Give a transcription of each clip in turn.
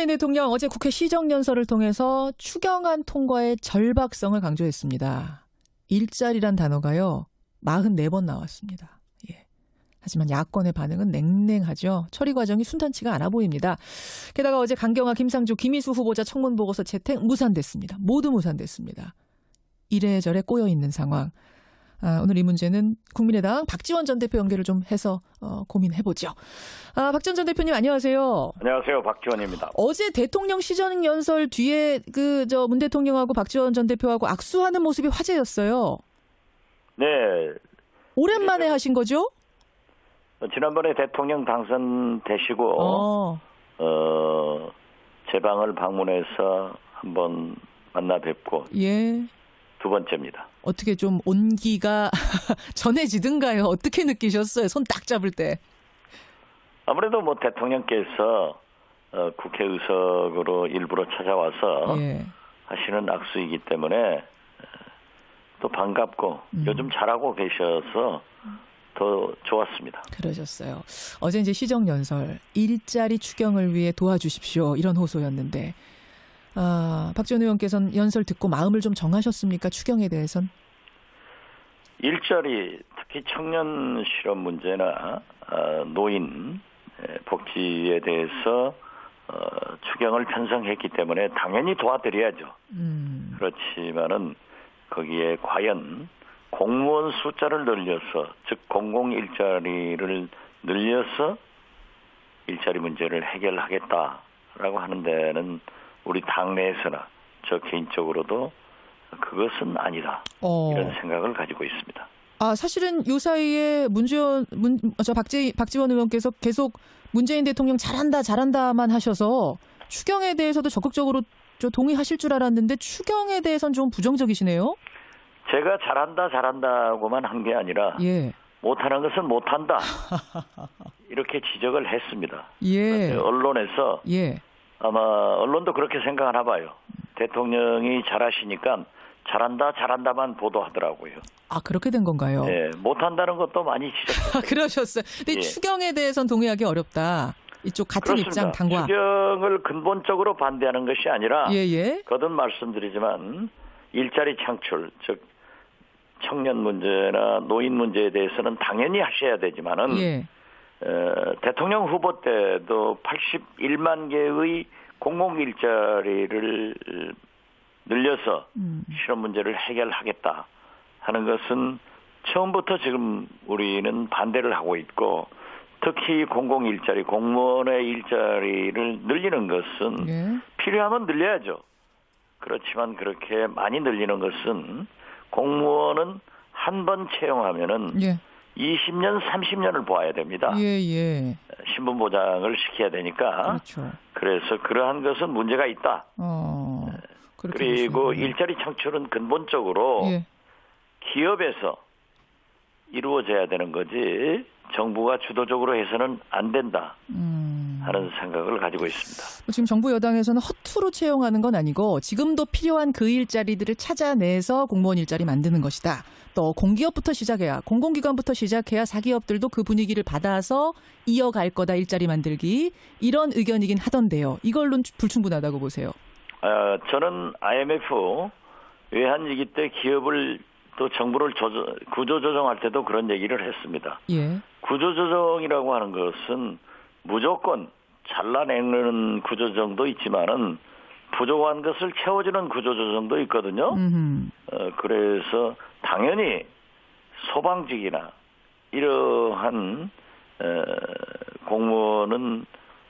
대통령 어제 국회 시정연설을 통해서 추경안 통과의 절박성을 강조했습니다. 일자리란 단어가요, 44번 나왔습니다. 예. 하지만 야권의 반응은 냉랭하죠. 처리 과정이 순탄치가 않아 보입니다. 게다가 어제 강경화, 김상조, 김희수 후보자 청문보고서 채택 무산됐습니다. 모두 무산됐습니다. 이래저래 꼬여있는 상황. 오늘 이 문제는 국민의당 박지원 전 대표 연결을 좀 해서 고민해보죠. 박지원 전 대표님 안녕하세요. 안녕하세요. 박지원입니다. 어제 대통령 시정연설 뒤에 문 대통령하고 박지원 전 대표하고 악수하는 모습이 화제였어요. 네. 오랜만에 하신 거죠? 지난번에 대통령 당선되시고 제 방을 방문해서 한번 만나 뵙고 예. 두 번째입니다. 어떻게 좀 온기가 전해지든가요? 어떻게 느끼셨어요? 손 딱 잡을 때. 아무래도 대통령께서 국회의석으로 일부러 찾아와서 예. 하시는 악수이기 때문에 또 반갑고 요즘 잘하고 계셔서 더 좋았습니다. 그러셨어요. 어제 이제 시정연설, 일자리 추경을 위해 도와주십시오. 이런 호소였는데. 박지원 의원께서는 연설 듣고 마음을 좀 정하셨습니까? 추경에 대해선? 일자리, 특히 청년 실업 문제나 노인 복지에 대해서 추경을 편성했기 때문에 당연히 도와드려야죠. 그렇지만은 거기에 과연 공무원 숫자를 늘려서, 즉 공공일자리를 늘려서 일자리 문제를 해결하겠다라고 하는 데는 우리 당내에서나 저 개인적으로도 그것은 아니다. 이런 생각을 가지고 있습니다. 사실은 요 사이에 박지원 의원께서 계속 문재인 대통령 잘한다만 하셔서 추경에 대해서도 적극적으로 동의하실 줄 알았는데 추경에 대해서는 좀 부정적이시네요. 제가 잘한다고만 한 게 아니라 예. 못하는 것은 못한다. 이렇게 지적을 했습니다. 예. 언론에서 예. 아마 언론도 그렇게 생각하나 봐요. 대통령이 잘하시니까 잘한다만 보도하더라고요. 그렇게 된 건가요? 네, 못한다는 것도 많이 지적했어요. 그러셨어요. 근데 예. 추경에 대해서는 동의하기 어렵다. 이쪽 같은 그렇습니다. 입장 강과. 추경을 근본적으로 반대하는 것이 아니라 예. 거듭 말씀드리지만 일자리 창출, 즉 청년 문제나 노인 문제에 대해서는 당연히 하셔야 되지만은 예. 대통령 후보 때도 81만 개의 공공일자리를 늘려서 실업 문제를 해결하겠다 하는 것은 처음부터 지금 우리는 반대를 하고 있고, 특히 공공일자리, 공무원의 일자리를 늘리는 것은 예. 필요하면 늘려야죠. 그렇지만 그렇게 많이 늘리는 것은 공무원은 한 번 채용하면은 예. 20년, 30년을 보아야 됩니다. 예. 신분 보장을 시켜야 되니까. 그렇죠. 그래서 그러한 것은 문제가 있다. 그리고 보시는군요. 일자리 창출은 근본적으로 예. 기업에서 이루어져야 되는 거지 정부가 주도적으로 해서는 안 된다 하는 생각을 가지고 있습니다. 지금 정부 여당에서는 허투루 채용하는 건 아니고 지금도 필요한 그 일자리들을 찾아내서 공무원 일자리 만드는 것이다. 또 공기업부터 시작해야, 공공기관부터 시작해야 사기업들도 그 분위기를 받아서 이어갈 거다, 일자리 만들기. 이런 의견이긴 하던데요. 이걸로는 불충분하다고 보세요. 저는 IMF 외환위기 때 기업을 또 정부를 구조조정할 때도 그런 얘기를 했습니다. 예. 구조조정이라고 하는 것은 무조건 잘라내는 구조조정도 있지만은 부족한 것을 채워주는 구조조정도 있거든요. 그래서 당연히 소방직이나 이러한 공무원은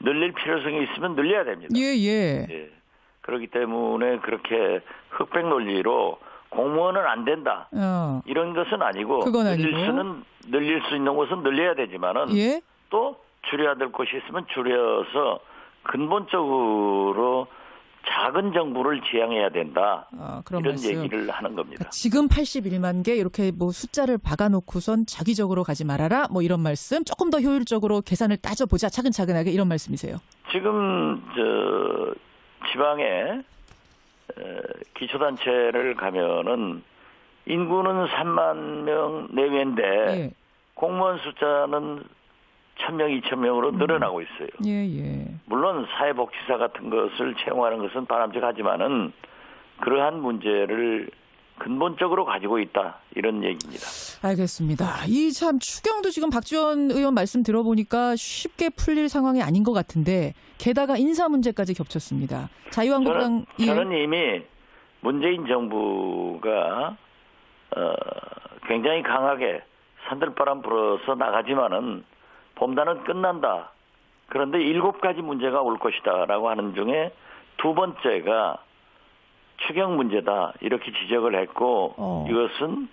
늘릴 필요성이 있으면 늘려야 됩니다. 예. 그렇기 때문에 그렇게 흑백 논리로 공무원은 안 된다. 이런 것은 아니고, 그건 아니고. 늘릴 수 있는 곳은 늘려야 되지만은 예? 또 줄여야 될 곳이 있으면 줄여서 근본적으로 작은 정부를 지향해야 된다. 그런 이런 말씀. 얘기를 하는 겁니다. 그러니까 지금 81만 개 이렇게 숫자를 박아놓고선 자기적으로 가지 말아라. 이런 말씀. 조금 더 효율적으로 계산을 따져보자. 차근차근하게 이런 말씀이세요. 지금 지방에 기초단체를 가면은 인구는 3만 명 내외인데 예. 공무원 숫자는 1,000명, 2,000명으로 늘어나고 있어요. 예, 예. 물론 사회복지사 같은 것을 채용하는 것은 바람직하지만은 그러한 문제를 근본적으로 가지고 있다 이런 얘기입니다. 알겠습니다. 이 참 추경도 지금 박지원 의원 말씀 들어보니까 쉽게 풀릴 상황이 아닌 것 같은데 게다가 인사 문제까지 겹쳤습니다. 자유한국당 저는 이미 문재인 정부가 굉장히 강하게 산들바람 불어서 나가지만은 봄단은 끝난다. 그런데 7가지 문제가 올 것이다라고 하는 중에 두 번째가 추경 문제다 이렇게 지적을 했고 이것은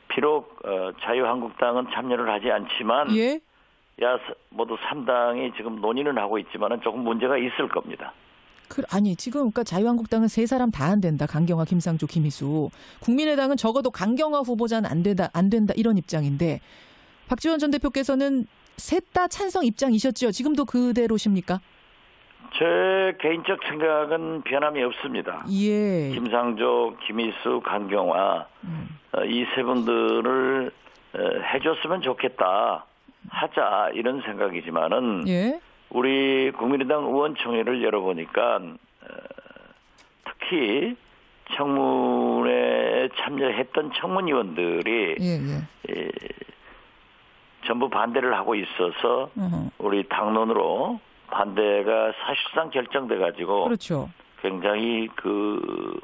비록 자유한국당은 참여를 하지 않지만 예? 모두 3당이 지금 논의는 하고 있지만은 조금 문제가 있을 겁니다. 아니 지금 그러니까 자유한국당은 3사람 다 안 된다. 강경화, 김상조, 김희수. 국민의당은 적어도 강경화 후보자는 안 된다 이런 입장인데 박지원 전 대표께서는 셋 다 찬성 입장이셨죠. 지금도 그대로십니까? 제 개인적 생각은 변함이 없습니다. 예. 김상조, 김희수, 강경화 이 세 분들을 해줬으면 좋겠다. 하자 이런 생각이지만은 예? 우리 국민의당 의원총회를 열어보니까 특히 청문회에 참여했던 청문위원들이 전부 반대를 하고 있어서 우리 당론으로 반대가 사실상 결정돼 가지고 그렇죠. 굉장히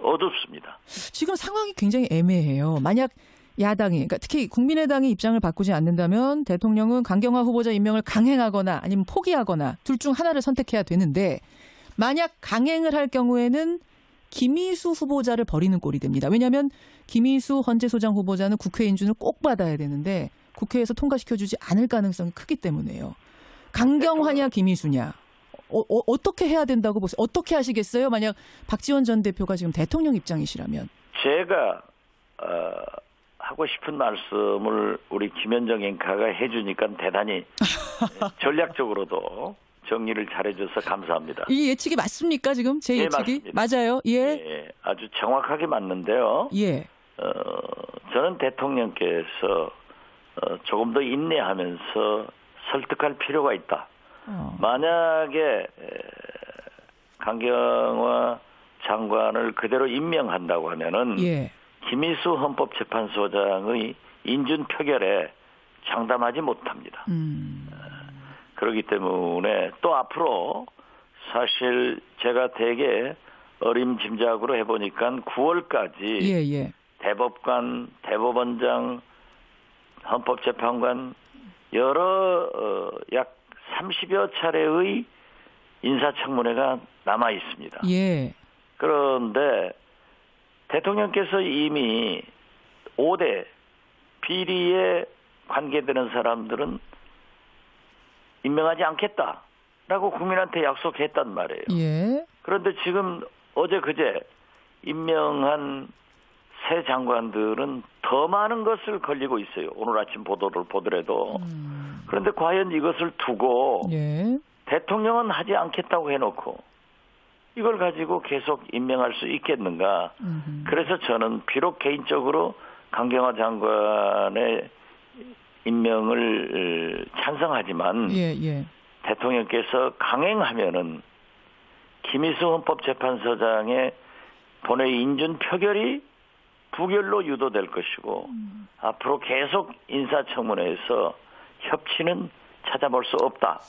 어둡습니다. 지금 상황이 굉장히 애매해요. 만약 야당이, 그러니까 특히 국민의당이 입장을 바꾸지 않는다면 대통령은 강경화 후보자 임명을 강행하거나 아니면 포기하거나 둘 중 하나를 선택해야 되는데 만약 강행을 할 경우에는 김희수 후보자를 버리는 꼴이 됩니다. 왜냐하면 김희수 헌재소장 후보자는 국회 인준을 꼭 받아야 되는데 국회에서 통과시켜주지 않을 가능성이 크기 때문에요. 강경화냐 김희수냐. 어떻게 해야 된다고 보세요? 어떻게 하시겠어요? 만약 박지원 전 대표가 지금 대통령 입장이시라면. 제가 하고 싶은 말씀을 우리 김현정 앵커가 해주니까 대단히 전략적으로도 정리를 잘해줘서 감사합니다. 이 예측이 맞습니까 지금? 제 예측이? 맞습니다. 맞아요. 예. 예, 아주 정확하게 맞는데요. 예. 저는 대통령께서 조금 더 인내하면서 설득할 필요가 있다. 만약에 강경화 장관을 그대로 임명한다고 하면은 김희수 헌법재판소장의 인준 표결에 장담하지 못합니다. 그렇기 때문에 또 앞으로 사실 제가 되게 어림짐작으로 해보니까 9월까지 대법관, 대법원장, 헌법재판관 여러 약 30여 차례의 인사청문회가 남아 있습니다. 그런데 대통령께서 이미 5대 비리에 관계되는 사람들은 임명하지 않겠다라고 국민한테 약속했단 말이에요. 그런데 지금 어제 그제 임명한 새 장관들은 더 많은 것을 걸리고 있어요. 오늘 아침 보도를 보더라도. 그런데 과연 이것을 두고 대통령은 하지 않겠다고 해놓고 이걸 가지고 계속 임명할 수 있겠는가. 그래서 저는 비록 개인적으로 강경화 장관의 임명을 찬성하지만 대통령께서 강행하면은 김희수 헌법재판소장의 본회 인준 표결이 부결로 유도될 것이고 앞으로 계속 인사청문회에서 협치는 찾아볼 수 없다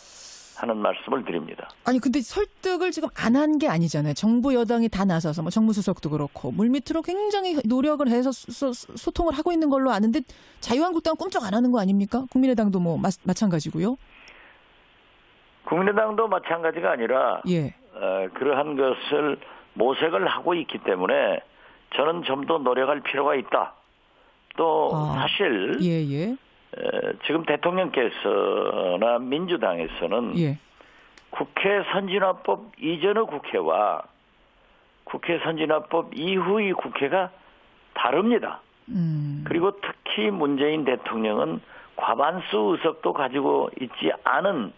하는 말씀을 드립니다. 아니 근데 설득을 지금 안 한 게 아니잖아요. 정부 여당이 다 나서서 뭐 정무수석도 그렇고 물밑으로 굉장히 노력을 해서 소통을 하고 있는 걸로 아는데 자유한국당은 꼼짝 안 하는 거 아닙니까? 국민의당도 뭐 마찬가지고요. 국민의당도 마찬가지가 아니라 그러한 것을 모색을 하고 있기 때문에 저는 좀 더 노력할 필요가 있다. 또 사실 지금 대통령께서나 민주당에서는 국회 선진화법 이전의 국회와 국회 선진화법 이후의 국회가 다릅니다. 그리고 특히 문재인 대통령은 과반수 의석도 가지고 있지 않은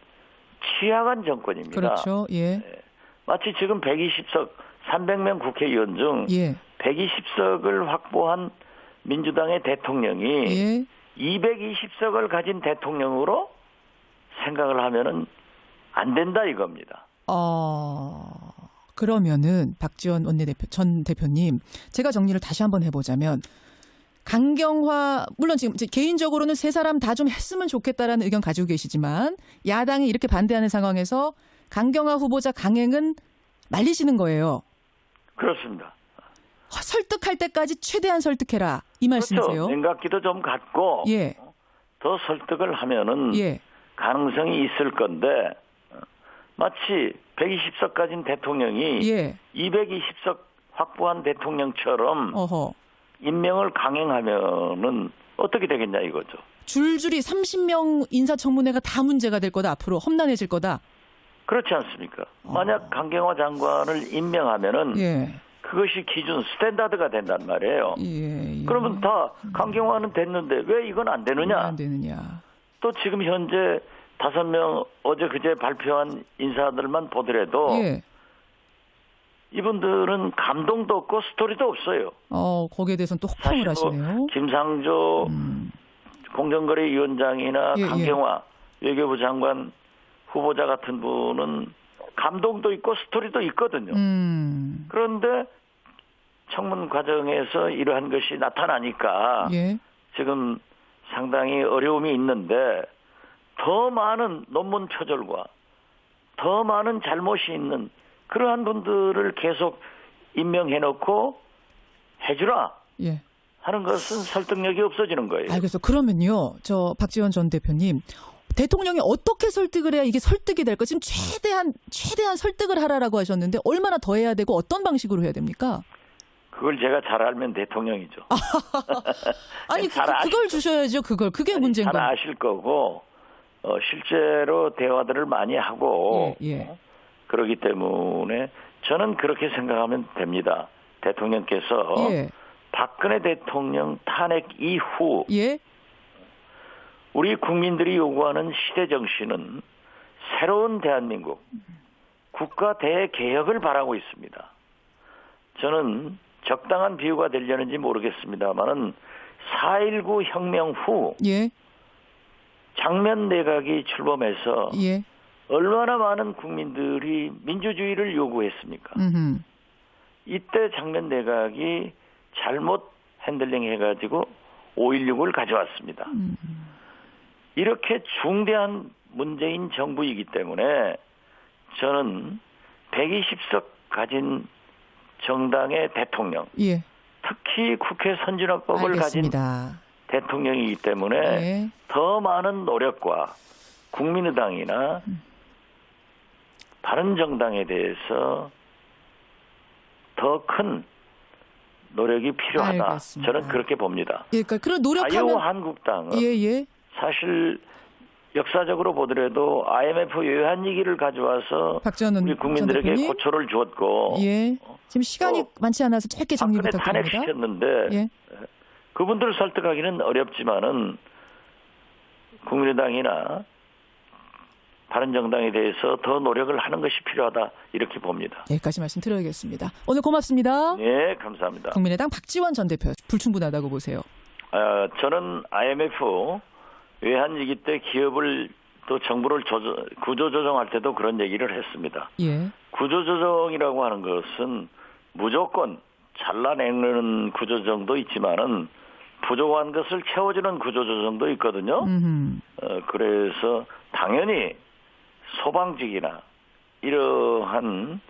취약한 정권입니다. 그렇죠. 마치 지금 120석 300명 국회의원 중 120석을 확보한 민주당의 대통령이 220석을 가진 대통령으로 생각을 하면은 안 된다 이겁니다. 그러면은 박지원 전 대표님, 제가 정리를 다시 한번 해보자면 강경화, 물론 지금 개인적으로는 세 사람 다 좀 했으면 좋겠다라는 의견 가지고 계시지만 야당이 이렇게 반대하는 상황에서 강경화 후보자 강행은 말리시는 거예요. 그렇습니다. 설득할 때까지 최대한 설득해라 이 말씀이세요? 그렇죠. 냉각기도 좀 갖고 예. 더 설득을 하면은 예. 가능성이 있을 건데 마치 120석 가진 대통령이 220석 확보한 대통령처럼 임명을 강행하면은 어떻게 되겠냐 이거죠. 줄줄이 30명 인사청문회가 다 문제가 될 거다. 앞으로 험난해질 거다. 그렇지 않습니까? 만약 강경화 장관을 임명하면은 그것이 기준 스탠다드가 된단 말이에요. 그러면 다 강경화는 됐는데 왜 이건 안 되느냐? 안 되느냐? 또 지금 현재 5명 어제 그제 발표한 인사들만 보더라도 이분들은 감동도 없고 스토리도 없어요. 거기에 대해서는 또 혹평을 하시네요. 김상조 공정거래위원장이나 강경화 외교부 장관 후보자 같은 분은 감동도 있고 스토리도 있거든요. 그런데 청문 과정에서 이러한 것이 나타나니까 지금 상당히 어려움이 있는데 더 많은 논문 표절과 더 많은 잘못이 있는 그러한 분들을 계속 임명해놓고 해주라 하는 것은 설득력이 없어지는 거예요. 알겠어. 그러면요, 박지원 전 대표님, 대통령이 어떻게 설득을 해야 이게 설득이 될까? 지금 최대한 설득을 하라라고 하셨는데 얼마나 더 해야 되고 어떤 방식으로 해야 됩니까? 그걸 제가 잘 알면 대통령이죠. 아니 그걸 주셔야죠. 그게 문제인 거예요. 잘 아실 거고 실제로 대화들을 많이 하고 그러기 때문에 저는 그렇게 생각하면 됩니다. 대통령께서 박근혜 대통령 탄핵 이후 우리 국민들이 요구하는 시대 정신은 새로운 대한민국, 국가 대개혁을 바라고 있습니다. 저는 적당한 비유가 되려는지 모르겠습니다만은 4.19 혁명 후 장면 내각이 출범해서 얼마나 많은 국민들이 민주주의를 요구했습니까? 이때 장면 내각이 잘못 핸들링 해가지고 5.16을 가져왔습니다. 이렇게 중대한 문재인 정부이기 때문에 저는 120석 가진 정당의 대통령, 특히 국회 선진화법을 가진 대통령이기 때문에 더 많은 노력과 국민의당이나 바른정당에 대해서 더 큰 노력이 필요하다. 알겠습니다. 저는 그렇게 봅니다. 그러니까 그런 노력하면 자유한국당은 사실 역사적으로 보더라도 IMF 외환위기를 가져와서 우리 국민들에게 고초를 주었고 지금 시간이 많지 않아서 짧게 정리 부탁드립니다. 탄핵시켰는데 그분들을 설득하기는 어렵지만은 국민의당이나 바른정당에 대해서 더 노력을 하는 것이 필요하다 이렇게 봅니다. 여기까지 말씀 드려야겠습니다. 오늘 고맙습니다. 네, 감사합니다. 국민의당 박지원 전 대표 불충분하다고 보세요. 저는 IMF 외환위기 때 기업을 또 정부를 구조조정할 때도 그런 얘기를 했습니다. 구조조정이라고 하는 것은 무조건 잘라내는 구조조정도 있지만은 부족한 것을 채워주는 구조조정도 있거든요. 그래서 당연히 소방직이나 이러한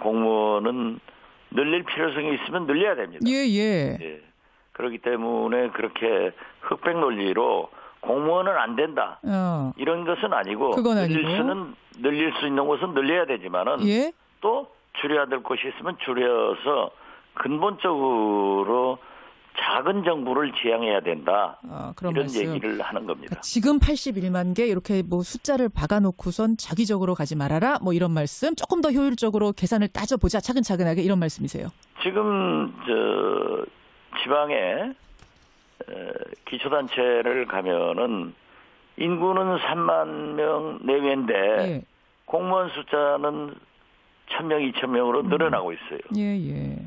공무원은 늘릴 필요성이 있으면 늘려야 됩니다. 그렇기 때문에 그렇게 흑백 논리로 공무원은 안 된다. 이런 것은 아니고 늘릴 수 있는 것은 늘려야 되지만은 또 줄여야 될 것이 있으면 줄여서 근본적으로 작은 정부를 지향해야 된다. 이런 얘기를 하는 겁니다. 지금 81만 개 이렇게 뭐 숫자를 박아놓고선 자기적으로 가지 말아라. 뭐 이런 말씀. 조금 더 효율적으로 계산을 따져보자. 차근차근하게 이런 말씀이세요. 지금 지방에 기초단체를 가면은 인구는 3만 명 내외인데 공무원 숫자는 1,000명, 2,000명으로 늘어나고 있어요.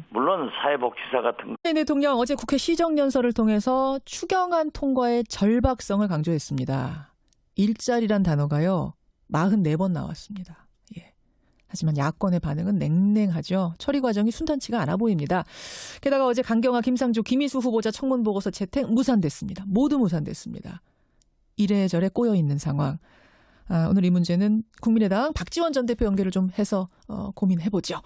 물론 사회복지사 같은 대통령 어제 국회 시정연설을 통해서 추경안 통과의 절박성을 강조했습니다. 일자리란 단어가요. 44번 나왔습니다. 예. 하지만 야권의 반응은 냉랭하죠. 처리 과정이 순탄치가 않아 보입니다. 게다가 어제 강경화, 김상조, 김희수 후보자 청문 보고서 채택 무산됐습니다. 모두 무산됐습니다. 이래저래 꼬여있는 상황. 오늘 이 문제는 국민의당 박지원 전 대표 연결을 좀 해서 고민해보죠.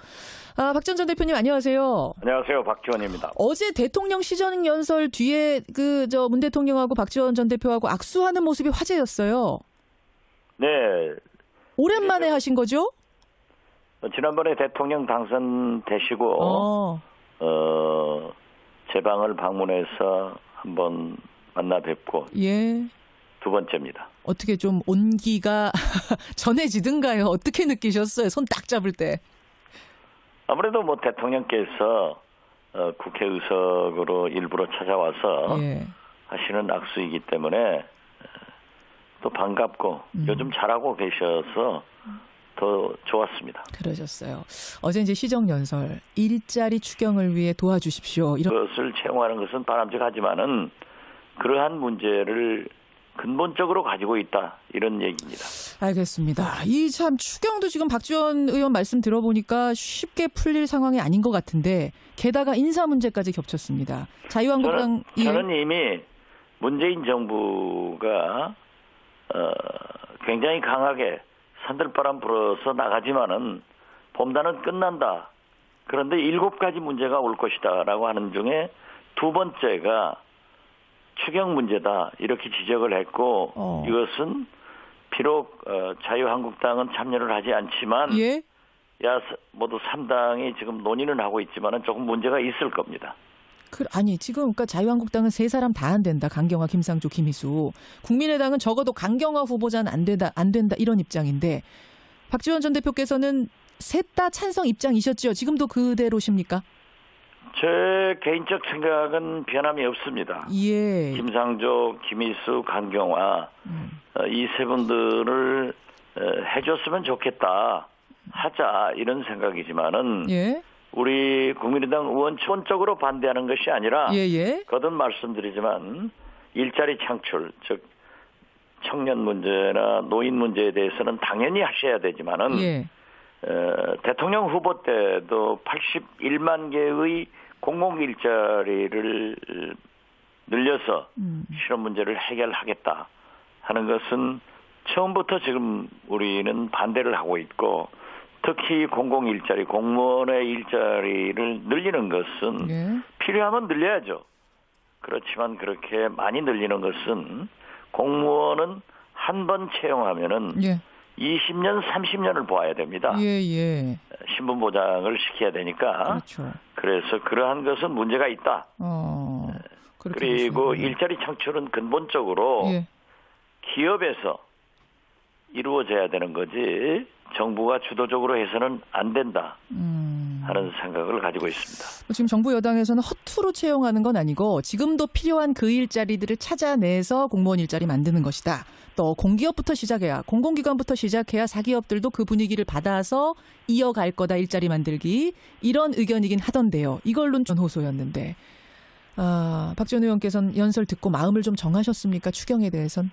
박지원 전 대표님 안녕하세요. 안녕하세요. 박지원입니다. 어제 대통령 시정연설 뒤에 문 대통령하고 박지원 전 대표하고 악수하는 모습이 화제였어요. 네. 오랜만에 하신 거죠? 지난번에 대통령 당선되시고 제 방을 방문해서 한번 만나 뵙고 예. 두 번째입니다. 어떻게 좀 온기가 전해지든가요? 어떻게 느끼셨어요? 손 딱 잡을 때. 아무래도 대통령께서 국회의석으로 일부러 찾아와서 예. 하시는 악수이기 때문에 또 반갑고 요즘 잘하고 계셔서 더 좋았습니다. 그러셨어요. 어제 이제 시정연설, 일자리 추경을 위해 도와주십시오. 그것을 채용하는 것은 바람직하지만은 그러한 문제를 근본적으로 가지고 있다. 이런 얘기입니다. 알겠습니다. 이 참 추경도 지금 박지원 의원 말씀 들어보니까 쉽게 풀릴 상황이 아닌 것 같은데 게다가 인사 문제까지 겹쳤습니다. 자유한국당 저는 이미 문재인 정부가 굉장히 강하게 산들바람 불어서 나가지만은 봄단은 끝난다. 그런데 7가지 문제가 올 것이다라고 하는 중에 두 번째가 추경 문제다 이렇게 지적을 했고 이것은 비록 자유한국당은 참여를 하지 않지만 예? 모두 3당이 지금 논의는 하고 있지만은 조금 문제가 있을 겁니다. 아니 지금 그러니까 자유한국당은 3사람 다 안 된다. 강경화, 김상조, 김희수. 국민의당은 적어도 강경화 후보자는 안 된다 이런 입장인데 박지원 전 대표께서는 셋 다 찬성 입장이셨죠. 지금도 그대로십니까? 제 개인적 생각은 변함이 없습니다. 예. 김상조, 김희수, 강경화 이 세 분들을 해줬으면 좋겠다. 하자 이런 생각이지만은 예. 우리 국민의당 의원 기본적으로 반대하는 것이 아니라 예예. 거듭 말씀드리지만 일자리 창출 즉 청년 문제나 노인 문제에 대해서는 당연히 하셔야 되지만은 예. 대통령 후보 때도 81만 개의 공공 일자리를 늘려서 실업 문제를 해결하겠다 하는 것은 처음부터 지금 우리는 반대를 하고 있고 특히 공공 일자리, 공무원의 일자리를 늘리는 것은 예. 필요하면 늘려야죠. 그렇지만 그렇게 많이 늘리는 것은 공무원은 한 번 채용하면은 예. 20년, 30년을 보아야 됩니다. 예. 신분 보장을 시켜야 되니까. 그렇죠. 그래서 그러한 것은 문제가 있다. 그리고 일자리 창출은 근본적으로 예. 기업에서 이루어져야 되는 거지 정부가 주도적으로 해서는 안 된다 하는 생각을 가지고 있습니다. 지금 정부 여당에서는 허투루 채용하는 건 아니고 지금도 필요한 그 일자리들을 찾아내서 공무원 일자리 만드는 것이다. 또 공기업부터 시작해야 공공기관부터 시작해야 사기업들도 그 분위기를 받아서 이어갈 거다 일자리 만들기 이런 의견이긴 하던데요. 이걸로는 전 호소였는데 박지원 의원께서는 연설 듣고 마음을 좀 정하셨습니까? 추경에 대해선?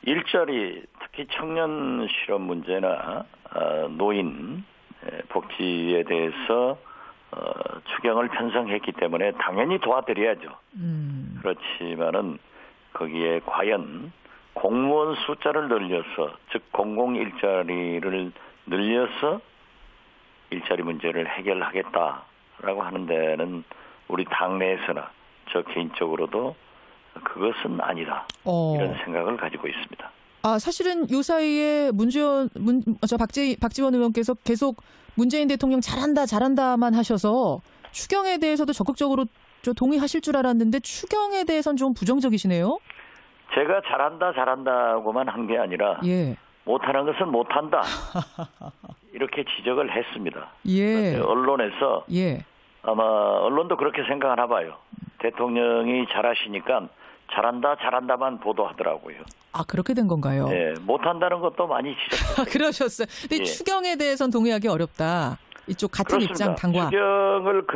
일자리 특히 청년 실업 문제나 노인 복지에 대해서 추경을 편성했기 때문에 당연히 도와드려야죠. 그렇지만은 거기에 과연 공무원 숫자를 늘려서 즉 공공 일자리를 늘려서 일자리 문제를 해결하겠다라고 하는 데는 우리 당내에서나 저 개인적으로도 그것은 아니다. 이런 생각을 가지고 있습니다. 사실은 요 사이에 박지원 의원께서 계속 문재인 대통령 잘한다만 하셔서 추경에 대해서도 적극적으로 동의하실 줄 알았는데 추경에 대해서는 좀 부정적이시네요. 제가 잘한다고만 한 게 아니라 예. 못하는 것은 못한다. 이렇게 지적을 했습니다. 예. 언론에서 예. 아마 언론도 그렇게 생각하나 봐요. 대통령이 잘하시니까 잘한다만 보도하더라고요. 그렇게 된 건가요? 네, 못한다는 것도 많이 지적했어요. 그러셨어요. 근데 추경에 대해서는 동의하기 어렵다. 이쪽 같은 그렇습니다. 입장 당과. 추경을